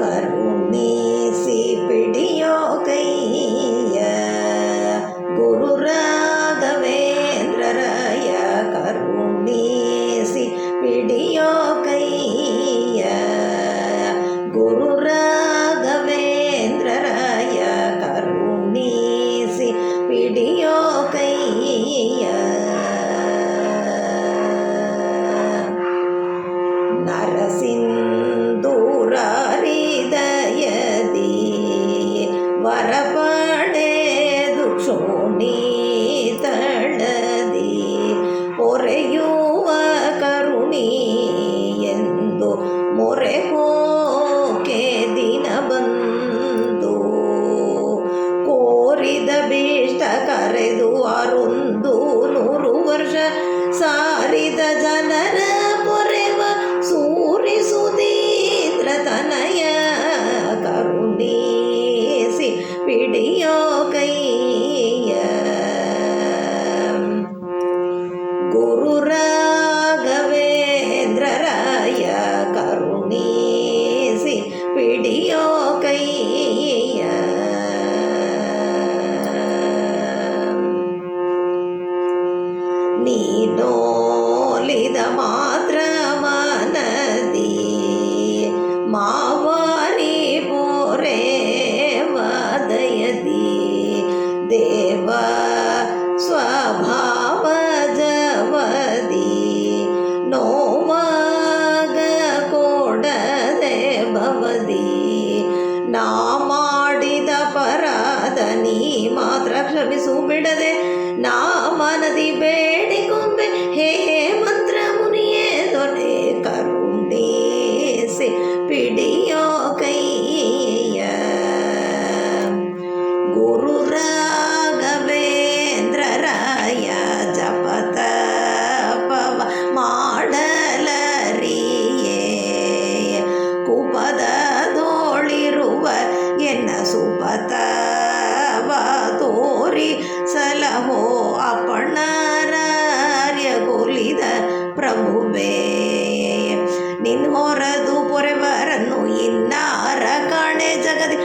ಕರುಣಿಸಿ ಪಿಡಿಯೋ ಕೈಯ ಗುರು ರಾಘವೇಂದ್ರರಾಯ ಕರುಣಿಸಿ ಪಿಡಿಯೋ ಕೈಯ ಗುರು ರಾಘವೇಂದ್ರರಾಯ ಕರುಣಿಸಿ ಪಿಡಿಯೋ ಕೈಯ ನರಸಿಂಧೂರ ಹೃದಯದಿ ವರ ಪಡೆದು ಶೋಣಿ ತಳದಿ ಪೊರೆಯುವ ಕರುಣಿ ಎಂದು ಮೊರೆ ಹೋಕೆ ದಿನ ಬಂದು ಕೋರಿದ ಭೀಷ್ಟ ಕರೆದು 600 ವರ್ಷ ಸಾರಿದ ಜನರ ಪೊರೆವ ಸೂರಿಸುದೀಂದ್ರ ತನಯ ಕರುಣಿಸಿ ಪಿಡಿಯೋ ಕೈಯ ಗುರು ರಾಘವೇಂದ್ರರಾಯ ಕರುಣಿಸಿ ಪಿಡಿಯೋ ಕೈಯ ನೀನೋಲಿದ ಮಾತ್ರ ಮನದಿ ಮಾವಾರಿ ಪೋರೆ ವಾದಯದಿ ದೇವ ಸ್ವಭಾವ ಜವದಿ ನೋವಾಗ ಕೊಡದೆ ಭವದಿ ನಾ ಮಾಡಿದ ಪರಾಧ ನೀ ಮಾತ್ರ ಕ್ಷಮಿಸು ಬಿಡದೆ ನಾ ಮನದಿ ಬೇಡಿಕೊಂಬೆ ಹೇ ಮಂತ್ರ ಮುನಿಯೇ ದೊರೆ ಕರುಣಿಸಿ ಪಿಡಿಯೋ ಕೈಯ ಗುರು ರಾಘವೇಂದ್ರರಾಯ ಜಪತ ಪವ ಮಾಡಲರಿಯೇ ಕುಪದ ದೋಳಿರುವ ಎನ್ನ ಸುಪತವ ತೋರಿ ಸಲಹೋ ಅಪಣರಾರ್ಯ ಗೋಲಿದ ಪ್ರಭುವೇ ನಿನ್ನೊರದು ಪೊರೆವರನ್ನು ಇನ್ನಾರ ಕಾಣೆ ಜಗದಿ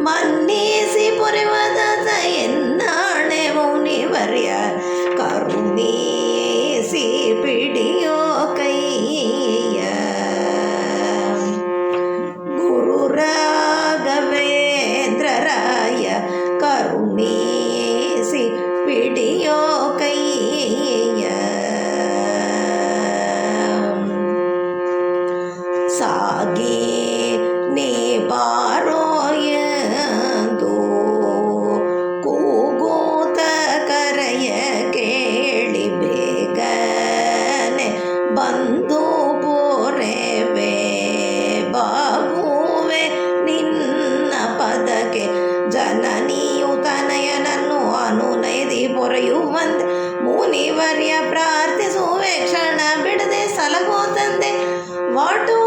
ಮನ್ನಿಸಿ ಪೊರೆವದ ಎನ್ನಾಣೆ ಮೌನಿವರ್ಯ ಕರುಣಿಸಿ ಪಿಡಿಯೋ ಕೈಯ ಗುರು ರಾಘವೇಂದ್ರರಾಯ ಕರುಣಿಸಿ ಪಿಡಿಯೋ ಕೈಯ ಸಾಗಿ ನೀ ಬಾರೋಯದು ಕೂಗೂತ ಕರೆಯ ಕೇಳಿ ಬೇಗನೆ ಬಂದು ಪೋರೆವೆ ಬಾಗುವೆ ನಿನ್ನ ಪದಕ್ಕೆ ಜನನಿಯು ತನಯನನ್ನು ಅನುನಯದಿ ಪೊರೆಯುವಂತೆ ಮುನಿವರ್ಯ ಪ್ರಾರ್ಥಿಸುವೆ ಕ್ಷಣ ಬಿಡದೆ ಸಲಹೋ ತಂದೆ ವಾಟು